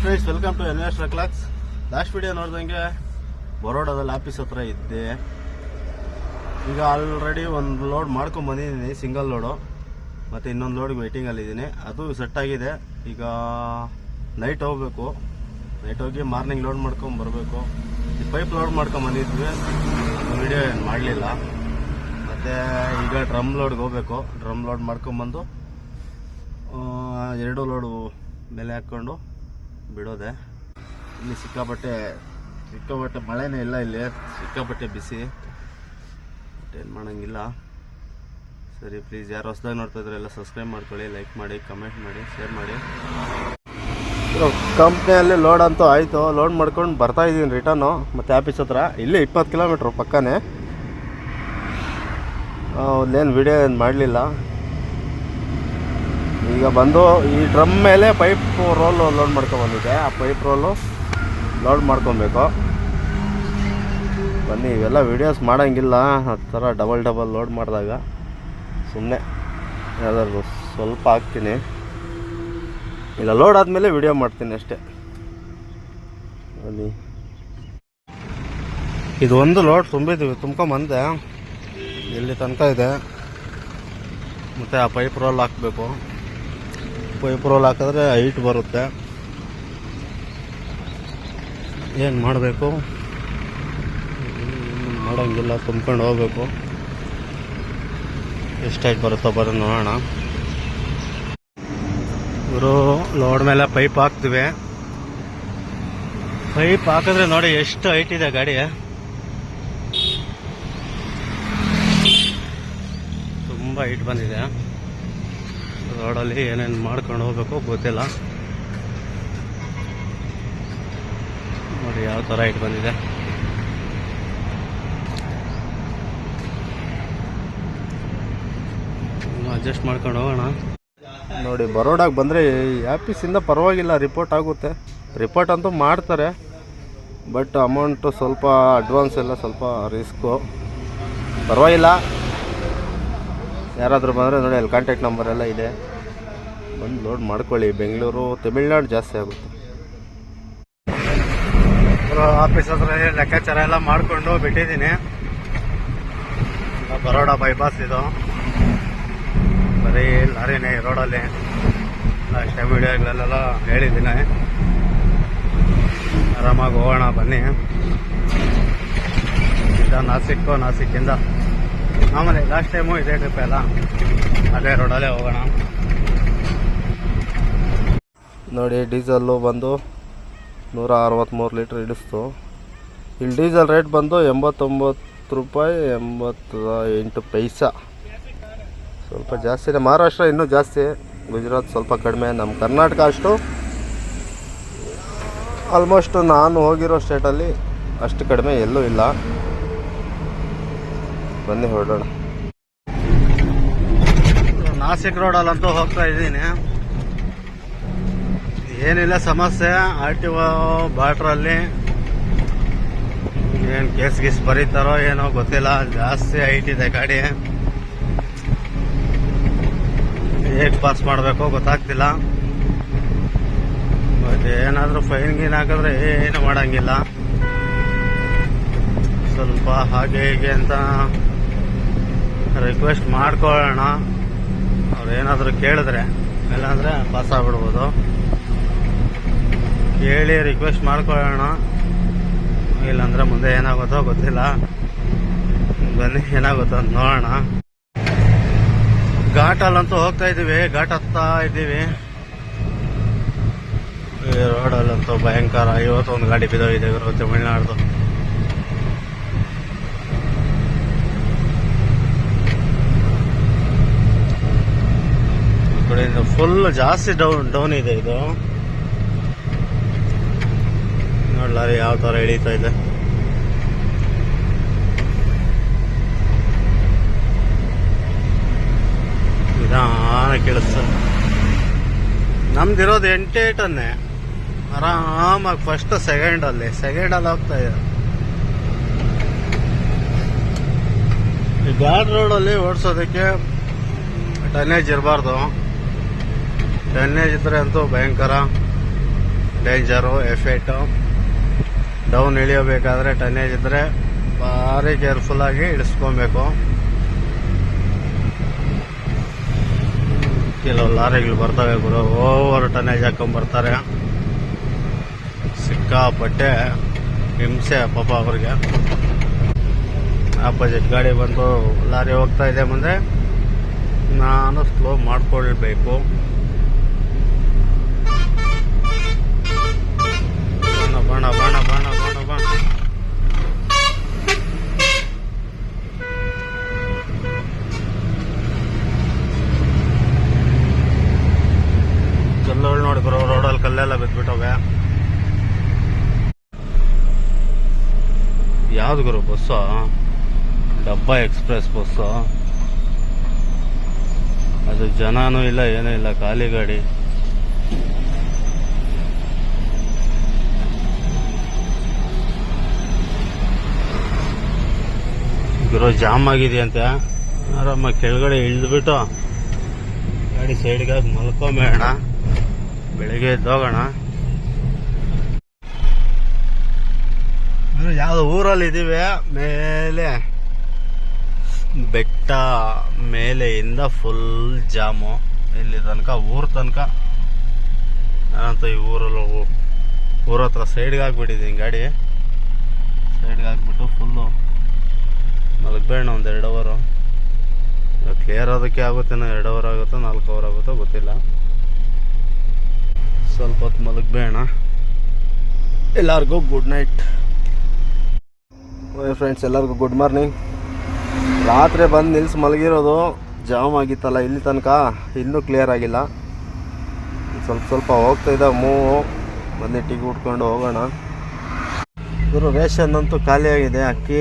Hi friends, welcome to Investor Clocks. Last video ನೋಡ್ದಂಗೆ ಬರೋಡಾದಲ್ಲಿ office ಹತ್ರ ಇದ್ದೆ. ಈಗ ಆಲ್ರೆಡಿ ಒಂದು ಲೋಡ್ ಮಾಡ್ಕೊಂಡು ಬಂದಿದ್ದೀನಿ, ಸಿಂಗಲ್ ಲೋಡು. ಮತ್ತು ಇನ್ನೊಂದು ಲೋಡಿಗೆ ವೆಯ್ಟಿಂಗಲ್ಲಿದ್ದೀನಿ. ಅದು ಸೆಟ್ ಆಗಿದೆ. ಈಗ ನೈಟ್ ಹೋಗಬೇಕು. ನೈಟ್ ಹೋಗಿ ಮಾರ್ನಿಂಗ್ ಲೋಡ್ ಮಾಡ್ಕೊಂಡು ಬರಬೇಕು. ಈ ಪೈಪ್ ಲೋಡ್ ಮಾಡ್ಕೊಂಡು ಬಂದಿದ್ವಿ, ವಿಡಿಯೋ ಏನು ಮಾಡಲಿಲ್ಲ. ಮತ್ತು ಈಗ ಡ್ರಮ್ ಲೋಡ್ಗೆ ಹೋಗಬೇಕು. ಡ್ರಮ್ ಲೋಡ್ ಮಾಡ್ಕೊಂಬಂದು 2 ಲೋಡು ಮೇಲೆ ಹಾಕ್ಕೊಂಡು ಬಿಡೋದೆ. ಇಲ್ಲಿ ಸಿಕ್ಕಾಪಟ್ಟೆ ಮಳೆನೇ ಇಲ್ಲ. ಇಲ್ಲಿ ಸಿಕ್ಕಾಪಟ್ಟೆ ಬಿಸಿ, ಏನು ಮಾಡೋಂಗಿಲ್ಲ. ಸರಿ, ಪ್ಲೀಸ್ ಯಾರು ಹೊಸದಾಗಿ ನೋಡ್ತಾ ಇದ್ರೆ ಎಲ್ಲ ಸಬ್ಸ್ಕ್ರೈಬ್ ಮಾಡ್ಕೊಳ್ಳಿ, ಲೈಕ್ ಮಾಡಿ, ಕಮೆಂಟ್ ಮಾಡಿ, ಶೇರ್ ಮಾಡಿ. ಕಂಪ್ನಿಯಲ್ಲಿ ಲೋಡ್ ಅಂತೂ ಆಯಿತು. ಲೋಡ್ ಮಾಡ್ಕೊಂಡು ಬರ್ತಾ ಇದ್ದೀನಿ ರಿಟರ್ನು. ಮತ್ತು ಆಫೀಸ್ ಹತ್ರ ಇಲ್ಲಿ 20 ಕಿಲೋಮೀಟ್ರ್ ಪಕ್ಕನೇ. ಅಲ್ಲೇನು ವಿಡಿಯೋ ಏನು ಮಾಡಲಿಲ್ಲ. ಈಗ ಬಂದು ಈ ಡ್ರಮ್ ಮೇಲೆ ಪೈಪ್ ರೋಲು ಲೋಡ್ ಮಾಡ್ಕೊಂಡ್ಬಂದಿದ್ದೆ. ಆ ಪೈಪ್ ರೋಲು ಲೋಡ್ ಮಾಡ್ಕೊಬೇಕು. ಬನ್ನಿ, ಇವೆಲ್ಲ ವೀಡಿಯೋಸ್ ಮಾಡೋಂಗಿಲ್ಲ. ಆ ಥರ ಡಬಲ್ ಲೋಡ್ ಮಾಡಿದಾಗ ಸುಮ್ಮನೆ ಯಾವ್ದಾದ್ರು ಸ್ವಲ್ಪ ಹಾಕ್ತೀನಿ, ಇಲ್ಲ ಲೋಡ್ ಆದಮೇಲೆ ವಿಡಿಯೋ ಮಾಡ್ತೀನಿ ಅಷ್ಟೇ. ಬನ್ನಿ, ಇದು ಒಂದು ಲೋಡ್ ತುಂಬ್ಕೊಂಬಂದೆ. ಇಲ್ಲಿ ತನಕ ಇದೆ. ಮತ್ತು ಆ ಪೈಪ್ ರೋಲ್ ಹಾಕಬೇಕು. ಪೈಪ್ ರೋಲ್ ಹಾಕಿದ್ರೆ ಹೈಟ್ ಬರುತ್ತೆ. ಏನು ಮಾಡಬೇಕು, ಮಾಡೋಂಗಿಲ್ಲ, ತುಂಬ್ಕೊಂಡು ಹೋಗ್ಬೇಕು. ಎಷ್ಟು ಹೈಟ್ ಬರುತ್ತೋ ಬರೋ ನೋಡೋಣ. ಇವರು ಲೋಡ್ ಮೇಲೆ ಪೈಪ್ ಹಾಕ್ತೀವಿ. ಪೈಪ್ ಹಾಕಿದ್ರೆ ನೋಡಿ ಎಷ್ಟು ಹೈಟ್ ಇದೆ ಗಾಡಿ. ತುಂಬ ಹೈಟ್ ಬಂದಿದೆ. ರೋಡಲ್ಲಿ ಏನೇನು ಮಾಡ್ಕೊಂಡು ಹೋಗ್ಬೇಕು ಗೊತ್ತಿಲ್ಲ. ನೋಡಿ ಯಾವ ಥರ ಹೈಟ್ ಬಂದಿದೆ. ಅಡ್ಜಸ್ಟ್ ಮಾಡ್ಕೊಂಡು ಹೋಗೋಣ. ನೋಡಿ, ಬರೋಡಾಗಿ ಬಂದರೆ ಈ ಆಫೀಸಿಂದ ಪರವಾಗಿಲ್ಲ, ರಿಪೋರ್ಟ್ ಆಗುತ್ತೆ. ರಿಪೋರ್ಟ್ ಅಂತೂ ಮಾಡ್ತಾರೆ, ಬಟ್ ಅಮೌಂಟು ಸ್ವಲ್ಪ ಅಡ್ವಾನ್ಸ್ ಎಲ್ಲ ಸ್ವಲ್ಪ ರಿಸ್ಕು. ಪರವಾಗಿಲ್ಲ, ಯಾರಾದರೂ ಬಂದರೆ ನೋಡಿ, ಅಲ್ಲಿ ಕಾಂಟ್ಯಾಕ್ಟ್ ನಂಬರ್ ಎಲ್ಲ ಇದೆ, ಬಂದು ಲೋಡ್ ಮಾಡ್ಕೊಳ್ಳಿ. ಬೆಂಗಳೂರು, ತಮಿಳ್ನಾಡು ಜಾಸ್ತಿ ಆಗುತ್ತೆ. ಆಫೀಸ್ ಹತ್ರ ಲೆಕ್ಕಾಚಾರ ಎಲ್ಲ ಮಾಡಿಕೊಂಡು ಬಿಟ್ಟಿದ್ದೀನಿ. ಬರೋಡ ಬೈಪಾಸ್ ಇದು, ಬರೀ ಲಾರಿನೇ ರೋಡಲ್ಲಿ. ಲಾಸ್ಟ್ ಟೈಮ್ ವಿಡಿಯೋಗಳಲ್ಲೆಲ್ಲ ಹೇಳಿದ್ದೀನಿ. ಆರಾಮಾಗಿ ಹೋಗೋಣ ಬನ್ನಿ. ಇದು ನಾಸಿಕ್ಕಿಂದ ಆಮೇಲೆ ಲಾಸ್ಟ್ ಟೈಮು ಇದೇ ಟ್ರಿಪ್ ಎಲ್ಲ ಅದೇ ರೋಡಲ್ಲೇ ಹೋಗೋಣ. ನೋಡಿ, ಡೀಸಲ್ಲು ಬಂದು 163 ಲೀಟ್ರ್ ಹಿಡಿಸ್ತು. ಇಲ್ಲಿ ಡೀಸೆಲ್ ರೇಟ್ ಬಂದು 89 ರೂಪಾಯಿ 88 ಪೈಸಾ. ಸ್ವಲ್ಪ ಜಾಸ್ತಿನೇ. ಮಹಾರಾಷ್ಟ್ರ ಇನ್ನೂ ಜಾಸ್ತಿ, ಗುಜರಾತ್ ಸ್ವಲ್ಪ ಕಡಿಮೆ. ನಮ್ಮ ಕರ್ನಾಟಕ ಅಷ್ಟು ಆಲ್ಮೋಸ್ಟ್ ನಾನು ಹೋಗಿರೋ ಸ್ಟೇಟಲ್ಲಿ ಅಷ್ಟು ಕಡಿಮೆ ಎಲ್ಲೂ ಇಲ್ಲ. ಬನ್ನಿ ಹೊರಡೋಣ. ನಾಸಿಕ್ ರೋಡಲ್ಲಂತೂ ಹೋಗ್ತಾ ಇದ್ದೀನಿ. ಏನಿಲ್ಲ ಸಮಸ್ಯೆ. RTO ಬಾಟ್ರಲ್ಲಿ ಏನು ಕೇಸ್ ಬರೀತಾರೋ ಏನೋ ಗೊತ್ತಿಲ್ಲ. ಜಾಸ್ತಿ ಹೈಟ್ ಇದೆ ಗಾಡಿ. ಹೇಗೆ ಪಾಸ್ ಮಾಡಬೇಕೋ ಗೊತ್ತಾಗ್ತಿಲ್ಲ. ಬಟ್ ಏನಾದರೂ ಫೈನ್ ಹಾಕಿದ್ರೆ ಏನು ಮಾಡೋಂಗಿಲ್ಲ. ಸ್ವಲ್ಪ ಹಾಗೆ ಹೀಗೆ ಅಂತ ರಿಕ್ವೆಸ್ಟ್ ಮಾಡ್ಕೊಳ್ಳೋಣ. ಅವ್ರು ಏನಾದರೂ ಕೇಳಿದ್ರೆ, ಇಲ್ಲಾಂದರೆ ಪಾಸ್ ಆಗ್ಬಿಡ್ಬೋದು. ಕೇಳಿ ರಿಕ್ವೆಸ್ಟ್ ಮಾಡ್ಕೊಳ್ಳೋಣ. ಇಲ್ಲಾಂದರೆ ಮುಂದೆ ಏನಾಗುತ್ತೋ ಗೊತ್ತಿಲ್ಲ. ಬನ್ನಿ, ಏನಾಗುತ್ತೋ ಅಂತ ನೋಡೋಣ. ಘಾಟಲ್ಲಂತೂ ಹೋಗ್ತಾ ಇದ್ದೀವಿ, ಘಾಟ್ ಹತ್ತಾ ಇದ್ದೀವಿ. ಈ ರೋಡಲ್ಲಂತೂ ಭಯಂಕರ. 51 ಗಾಡಿ ಬಿದ್ದೋಗಿದೆ ತಮಿಳ್ನಾಡ್ದು. ಫುಲ್ ಜಾಸ್ತಿ ಡೌನ್ ಇದೆ ಇದು. ನೋಡ್ಲಾರಿ ಯಾವ ಥರ ಎಳೀತಾ ಇದೆ. ನಿಧಾನ ಕೇಳಿಸ್ತದೆ. ನಮ್ದಿರೋದು 8 ಟನ್ನೇ. ಆರಾಮಾಗಿ ಫಸ್ಟ್ ಸೆಕೆಂಡಲ್ಲಿ ಹೋಗ್ತಾ ಇದೆ. ಈ ಘಾಟ್ ರೋಡಲ್ಲಿ ಓಡಿಸೋದಕ್ಕೆ ಟನ್ನೇಜ್ ಇರಬಾರ್ದು. ಟನ್ನೇಜ್ ಇದ್ರೆ ಅಂತೂ ಭಯಂಕರ. Danger effect. ಡೌನ್ ಇಳಿಯಬೇಕಾದ್ರೆ ಟನ್ನೇಜ್ ಇದ್ದರೆ ಭಾರಿ ಕೇರ್ಫುಲ್ಲಾಗಿ ಇಳಿಸ್ಕೊಬೇಕು. ಕೆಲವು ಲಾರಿಗಳು ಬರ್ತವೆ ಗುರು, ಓವರ್ ಟನ್ನೇಜ್ ಹಾಕೊಂಡ್ಬರ್ತಾರೆ. ಸಿಕ್ಕಾಪಟ್ಟೆ ಹಿಂಸೆ ಪಾಪ ಅವ್ರಿಗೆ. ಆಪೋಸಿಟ್ ಗಾಡಿ ಬಂದು ಲಾರಿ ಹೋಗ್ತಾ ಇದೆ ಮುಂದೆ, ನಾನು ಸ್ಲೋ ಮಾಡ್ಕೊಳ್ಬೇಕು. ಬಣ ಬಣ ಬಣ ಬಣ ಬಣ ಕಲ್ಲುಗಳು ನೋಡಿ ಬರೋ ರೋಡಲ್ಲಿ ಕಲ್ಲೆಲ್ಲ ಬಿದ್ಬಿಟ್ಟವೆ. ಯಾವ್ದು ಗುರು ಬಸ್ಸು? ಡಬ್ಬಾ ಎಕ್ಸ್ಪ್ರೆಸ್ ಬಸ್ಸು. ಅದು ಜನನೂ ಇಲ್ಲ ಏನೂ ಇಲ್ಲ, ಖಾಲಿ ಗಾಡಿ. ಗುರು ಜಾಮ್ ಆಗಿದೆಯಂತೆ. ಆರಾಮಾಗಿ ಕೆಳಗಡೆ ಇಳಿದ್ಬಿಟ್ಟು ಗಾಡಿ ಸೈಡ್ಗೆ ಮಲ್ಕೊಂಬೇಡ, ಬೆಳಿಗ್ಗೆ ಎದ್ದೋಗೋಣ. ಯಾವ್ದು ಊರಲ್ಲಿ ಇದೀವಿ, ಮೇಲೆ ಬೆಟ್ಟ ಮೇಲೆಯಿಂದ ಫುಲ್ ಜಾಮು. ಇಲ್ಲಿ ತನಕ ಊರ ತನಕ. ನಾನಂತೂ ಈ ಊರ ಹತ್ರ ಸೈಡ್ಗೆ ಹಾಕ್ಬಿಟ್ಟಿದ್ದೀನಿ ಗಾಡಿ. ಸೈಡ್ಗೆ ಹಾಕ್ಬಿಟ್ಟು ಫುಲ್ಲು ಮಲಗಬೇಡ ಒಂದು 2 ಅವರು. ಕ್ಲಿಯರ್ ಆಗೋದಕ್ಕೆ ಆಗುತ್ತೇನೋ 2 ಅವರ್ ಆಗುತ್ತೋ 4 ಅವರ್ ಆಗುತ್ತೋ ಗೊತ್ತಿಲ್ಲ. ಸ್ವಲ್ಪ ಹೊತ್ತು ಮಲಗಬೇಡ. ಎಲ್ಲರಿಗೂ ಗುಡ್ ನೈಟ್. ಫ್ರೆಂಡ್ಸ್ ಎಲ್ಲರಿಗೂ ಗುಡ್ ಮಾರ್ನಿಂಗ್. ರಾತ್ರಿ ಬಂದು ನಿಲ್ಸಿ ಮಲಗಿರೋದು, ಜಾಮ್ ಆಗಿತ್ತಲ್ಲ ಇಲ್ಲಿ ತನಕ, ಇನ್ನೂ ಕ್ಲಿಯರ್ ಆಗಿಲ್ಲ. ಸ್ವಲ್ಪ ಹೋಗ್ತಾ ಇದ್ದ ಮೂವು ಬಂದು ಟೀ ಉಟ್ಕೊಂಡು ಹೋಗೋಣ. ಇವರು ರೇಷನ್ ಅಂತೂ ಖಾಲಿಯಾಗಿದೆ, ಅಕ್ಕಿ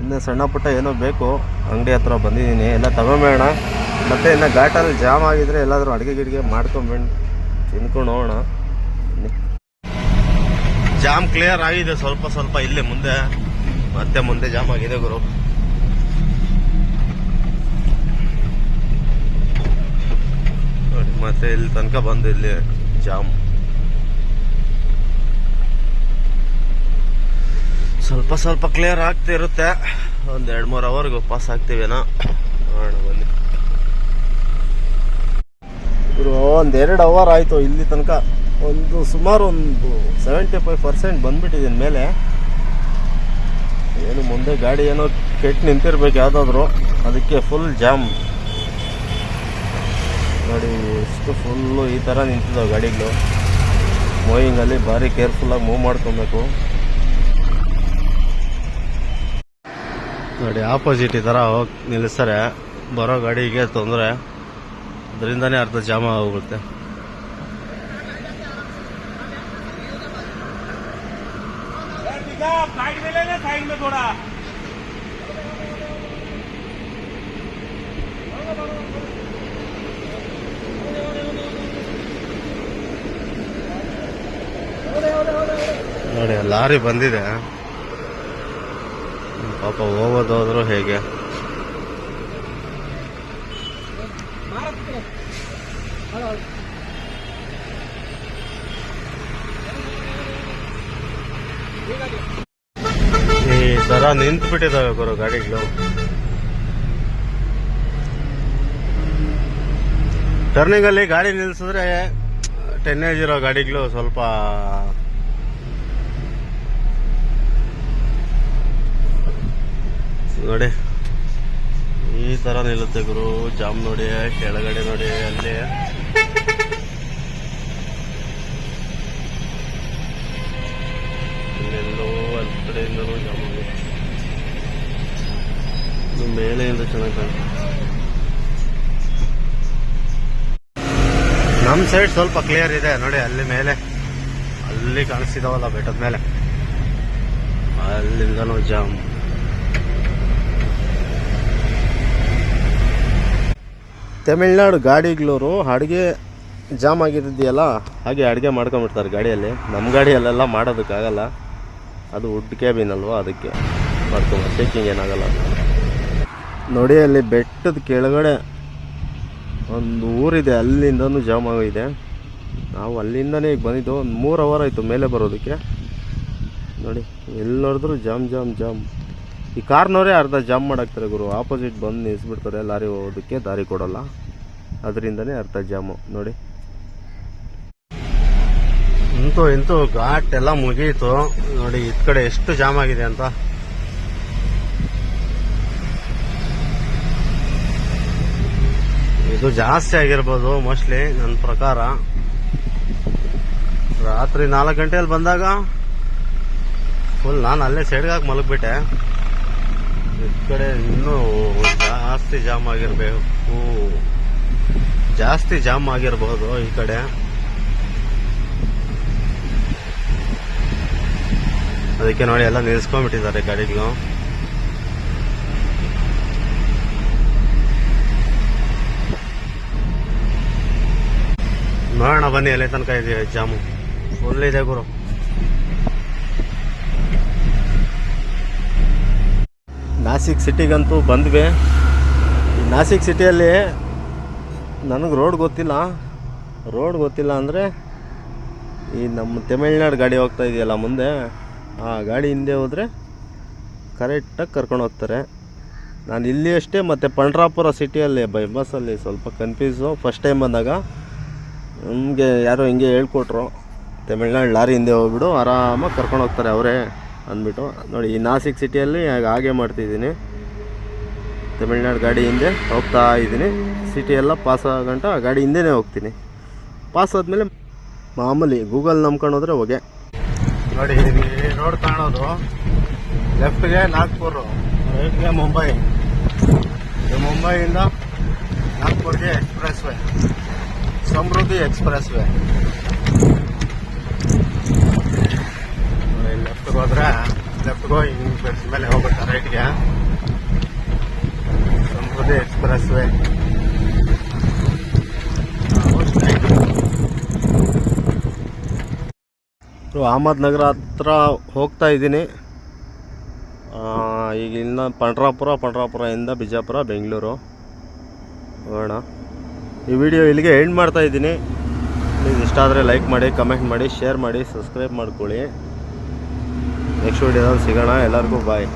ಇನ್ನು ಸಣ್ಣ ಪುಟ್ಟ ಏನೋ ಬೇಕು. ಅಂಗಡಿ ಹತ್ರ ಬಂದಿದ್ದೀನಿ, ಎಲ್ಲ ತಗೊಂಬೇಡ. ಮತ್ತು ಇನ್ನು ಘಾಟಲ್ಲಿ ಜಾಮ್ ಆಗಿದ್ರೆ ಎಲ್ಲಾದರೂ ಅಡುಗೆ ಗಿಡಿಗೆ ಮಾಡ್ಕೊಂಬೇಡ, ತಿನ್ಕೊಂಡು ಹೋಗೋಣ. ಜಾಮ್ ಕ್ಲಿಯರ್ ಆಗಿದೆ ಸ್ವಲ್ಪ ಇಲ್ಲಿ ಮುಂದೆ, ಮತ್ತೆ ಮುಂದೆ ಜಾಮ್ ಆಗಿದೆ ಗುರು. ನೋಡಿ ಮತ್ತೆ ಇಲ್ಲಿ ತನಕ ಬಂದು ಇಲ್ಲಿ ಜಾಮ್. ಸ್ವಲ್ಪ ಕ್ಲಿಯರ್ ಆಗ್ತಿರುತ್ತೆ. ಒಂದು 2-3 ಅವರ್ಗೆ ಪಾಸ್ ಆಗ್ತೀವೇನೋ ನೋಡೋಣ ಬನ್ನಿ. ಒಂದು 2 ಅವರ್ ಆಯಿತು ಇಲ್ಲಿ ತನಕ. ಸುಮಾರು ಒಂದು 75% ಬಂದ್ಬಿಟ್ಟಿದ್ದೀನಿ ಮೇಲೆ. ಏನು ಮುಂದೆ ಗಾಡಿ ಏನೋ ಕೆಟ್ಟು ನಿಂತಿರ್ಬೇಕು ಯಾವುದಾದ್ರು, ಅದಕ್ಕೆ ಫುಲ್ ಜಾಮ್ ನೋಡಿ. ಎಷ್ಟು ಫುಲ್ಲು ಈ ಥರ ನಿಂತಿದ್ದಾವೆ ಗಾಡಿಗಳು. ಮೂವಿಂಗಲ್ಲಿ ಭಾರಿ ಕೇರ್ಫುಲ್ಲಾಗಿ ಮೂವ್ ಮಾಡ್ಕೊಬೇಕು ನೋಡಿ. ಆಪೋಸಿಟ್ ಈ ಥರ ಹೋಗಿ ನಿಲ್ಲಿಸ್ತಾರೆ, ಬರೋ ಗಾಡಿಗೆ ತೊಂದರೆ. ಅದರಿಂದನೇ ಅರ್ಧ ಜಾಮ ಆಗೋಗುತ್ತೆ. ನೋಡಿ ಲಾರಿ ಬಂದಿದೆ ಪಾಪ, ಹೋಗೋದಾದ್ರು ಹೇಗೆ. ಈ ತರ ನಿಂತು ಬಿಟ್ಟಿದ್ದಾವೆ ಗುರು ಗಾಡಿಗಳು. ಟರ್ನಿಂಗ್ ಅಲ್ಲಿ ಗಾಡಿ ನಿಲ್ಸಿದ್ರೆ ಟೆನ್ನೇಜ್ ಇರೋ ಗಾಡಿಗಳು ಸ್ವಲ್ಪ ನೋಡಿ ಈ ತರ ನಿಲ್ಲುತ್ತೆ ಗುರು. ಜಾಮ್ ನೋಡಿ, ಕೆಳಗಡೆ ನೋಡಿ, ಅಲ್ಲಿ ಇಲ್ಲೆಲ್ಲೋ ಅಲ್ಲಿ ಕಡೆಯಿಂದನೂ ಜಾಮ್ ಆಗುತ್ತೆ. ಮೇಲೆಯಿಂದ ಚೆನ್ನಾಗಿ ಕಾಣುತ್ತೆ. ನಮ್ಮ ಸೈಡ್ ಸ್ವಲ್ಪ ಕ್ಲಿಯರ್ ಇದೆ ನೋಡಿ. ಅಲ್ಲಿ ಮೇಲೆ ಅಲ್ಲಿ ಕಾಣಿಸ್ತಿದಾವಲ್ಲ ಬೆಟ್ಟದ ಮೇಲೆ, ಅಲ್ಲಿಂದನೂ ಜಾಮ್. ತಮಿಳ್ನಾಡು ಗಾಡಿಗಳವರು ಅಡುಗೆ ಜಾಮ್ ಆಗಿದೆಯಲ್ಲ, ಹಾಗೆ ಅಡುಗೆ ಮಾಡ್ಕೊಂಬಿಡ್ತಾರೆ ಗಾಡಿಯಲ್ಲಿ. ನಮ್ಮ ಗಾಡಿಯಲ್ಲೆಲ್ಲ ಮಾಡೋದಕ್ಕಾಗಲ್ಲ, ಅದು ವುಡ್ ಕ್ಯಾಬಿನ್ ಅಲ್ವಾ, ಅದಕ್ಕೆ ಮಾಡ್ಕೊಂಡು ಶೇಕಿಂಗ್ ಏನಾಗಲ್ಲ ನೋಡಿ. ಅಲ್ಲಿ ಬೆಟ್ಟದ ಕೆಳಗಡೆ ಒಂದು ಊರಿದೆ, ಅಲ್ಲಿಂದನೂ ಜಾಮ್ ಆಗಿದೆ. ನಾವು ಅಲ್ಲಿಂದನೇ ಈಗ ಬಂದಿದ್ದು, ಒಂದು 3 ಅವರ್ ಆಯಿತು ಮೇಲೆ ಬರೋದಕ್ಕೆ. ನೋಡಿ ಎಲ್ಲಿ ನೋಡಿದ್ರು ಜಾಮ್ ಜಾಮ್ ಜಾಮ್. ಈ ಕಾರ್ನವರೇ ಅರ್ಧ ಜಾಮ್ ಮಾಡಾಕ್ತಾರೆ ಗುರು. ಆಪೋಸಿಟ್ ಬಂದು ನಿಲ್ಲಿಸ್ಬಿಡ್ತಾರೆ, ಲಾರಿ ಹೋಗೋದಕ್ಕೆ ದಾರಿ ಕೊಡೋಲ್ಲ, ಅದರಿಂದನೇ ಅರ್ಧ ಜಾಮು. ನೋಡಿ ಇಂತೂ ಘಾಟ್ ಎಲ್ಲ ಮುಗಿಯಿತು. ನೋಡಿ ಈ ಕಡೆ ಎಷ್ಟು ಜಾಮ್ ಆಗಿದೆ ಅಂತ. ಇದು ಜಾಸ್ತಿ ಆಗಿರ್ಬೋದು ಮೋಸ್ಟ್ಲಿ ನನ್ನ ಪ್ರಕಾರ. ರಾತ್ರಿ 4 ಗಂಟೆಯಲ್ಲಿ ಬಂದಾಗ ಫುಲ್ ನಾನು ಅಲ್ಲೇ ಸೈಡ್ಗಾಗಿ ಮಲಗಿಬಿಟ್ಟೆ. ಈ ಕಡೆ ಇನ್ನೂ ಜಾಸ್ತಿ ಜಾಮ್ ಆಗಿರಬೇಕು, ಜಾಸ್ತಿ ಜಾಮ್ ಆಗಿರಬಹುದು ಈ ಕಡೆ. ಅದಕ್ಕೆ ನೋಡಿ ಎಲ್ಲ ನಿಲ್ಸ್ಕೊಂಡ್ಬಿಟ್ಟಿದ್ದಾರೆ ಗಾಡಿಗಳು. ನೋಡೋಣ ಬನ್ನಿ, ಎಲ್ಲಿ ತನಕ ಇದೆ ಜಾಮು. ಫುಲ್ ಇದೆ ಗುರು. ನಾಸಿಕ್ ಸಿಟಿಗಂತೂ ಬಂದ್ವಿ. ಈ ನಾಸಿಕ್ ಸಿಟಿಯಲ್ಲಿ ನನಗೆ ರೋಡ್ ಗೊತ್ತಿಲ್ಲ ಅಂದರೆ ಈ ನಮ್ಮ ತಮಿಳ್ನಾಡು ಗಾಡಿ ಹೋಗ್ತಾ ಇದೆಯಲ್ಲ ಮುಂದೆ, ಆ ಗಾಡಿ ಹಿಂದೆ ಹೋದರೆ ಕರೆಕ್ಟಾಗಿ ಕರ್ಕೊಂಡು ಹೋಗ್ತಾರೆ. ನಾನು ಇಲ್ಲಿ ಅಷ್ಟೇ ಮತ್ತು ಪಂಡ್ರಾಪುರ ಸಿಟಿಯಲ್ಲಿ ಬೈ ಬಸ್ಸಲ್ಲಿ ಸ್ವಲ್ಪ ಕನ್ಫ್ಯೂಸು. ಫಸ್ಟ್ ಟೈಮ್ ಬಂದಾಗ ನಮಗೆ ಯಾರೋ ಹಿಂಗೆ ಹೇಳ್ಕೊಟ್ರು, ತಮಿಳ್ನಾಡು ಲಾರಿ ಹಿಂದೆ ಹೋಗ್ಬಿಡು ಆರಾಮಾಗಿ ಕರ್ಕೊಂಡು ಹೋಗ್ತಾರೆ ಅವರೇ ಅಂದ್ಬಿಟ್ಟು. ನೋಡಿ ಈ ನಾಸಿಕ್ ಸಿಟಿಯಲ್ಲಿ ಹಾಗೆ ಮಾಡ್ತಿದ್ದೀನಿ, ತಮಿಳ್ನಾಡು ಗಾಡಿ ಹಿಂದೆ ಹೋಗ್ತಾ ಇದ್ದೀನಿ. ಸಿಟಿ ಎಲ್ಲ ಪಾಸ್ ಆಗಂಟ ಆ ಗಾಡಿ ಹಿಂದೆನೇ ಹೋಗ್ತೀನಿ. ಪಾಸ್ ಆದಮೇಲೆ ಮಾಮೂಲಿ ಗೂಗಲ್ ನಂಬ್ಕೊಂಡು ಹೋದರೆ ಹೋಗೆ. ನೋಡಿ ರೋಡ್ ಕಾಣೋದು, ಲೆಫ್ಟ್ಗೆ ನಾಗ್ಪುರ್, ರೈಟ್ಗೆ ಮುಂಬೈ. ಮುಂಬೈಯಿಂದ ನಾಗ್ಪುರ್ಗೆ ಎಕ್ಸ್ಪ್ರೆಸ್ ವೇ, ಸಮೃದ್ಧಿ ಎಕ್ಸ್ಪ್ರೆಸ್ ವೇ. ಲೆಫ್ಟ್ಗೆ ಹೋದ್ರೆ ಲೆಫ್ಟ್ಗೆ ಹಿಂಗೆ ಬೆಳೆದ ಮೇಲೆ ಹೋಗುತ್ತೆ ರೈಟ್ಗೆ, ಸಮೃದ್ಧಿ ಎಕ್ಸ್ಪ್ರೆಸ್ ವೇ. ಅಹಮದ್ನಗರ ಹತ್ರ ಹೋಗ್ತಾ ಇದ್ದೀನಿ. ಈಗ ಇನ್ನು ಪಂಡ್ರಾಪುರದಿಂದ ಬಿಜಾಪುರ, ಬೆಂಗಳೂರು ಹೋಗೋಣ. ಈ ವಿಡಿಯೋ ಇಲ್ಲಿಗೆ ಎಂಡ್ ಮಾಡ್ತಾ ಇದ್ದೀನಿ. ಪ್ಲೀಸ್ ಇಷ್ಟ ಆದರೆ ಲೈಕ್ ಮಾಡಿ, ಕಮೆಂಟ್ ಮಾಡಿ, ಶೇರ್ ಮಾಡಿ, ಸಬ್ಸ್ಕ್ರೈಬ್ ಮಾಡ್ಕೊಳ್ಳಿ. ನೆಕ್ಸ್ಟ್ ವಿಡಿಯೋದಲ್ಲಿ ಸಿಗೋಣ. ಎಲ್ಲರಿಗೂ ಬಾಯ್.